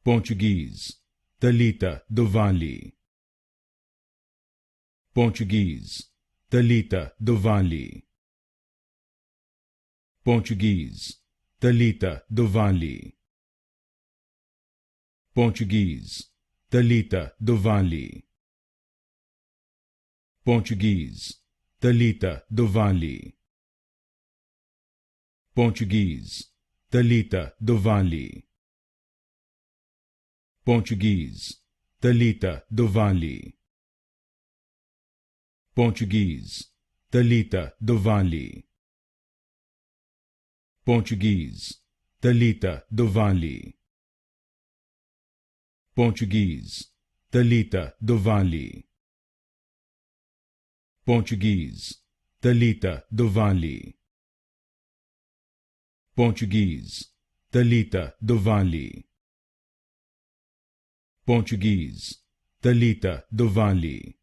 Portuguese, Thalita do Valle. Portuguese, Thalita do Valle. Portuguese, Thalita do Valle. Portuguese, Thalita do Valle. Portuguese, Thalita do Valle. Portuguese, Thalita do Valle. Portuguese, Thalita do Valle. Portuguese, Thalita do Valle. Portuguese, Thalita do Valle. Portuguese, Thalita do Valle. Portuguese, Thalita do Valle. Portuguese, Thalita do Valle. Portuguese, Thalita do Valle.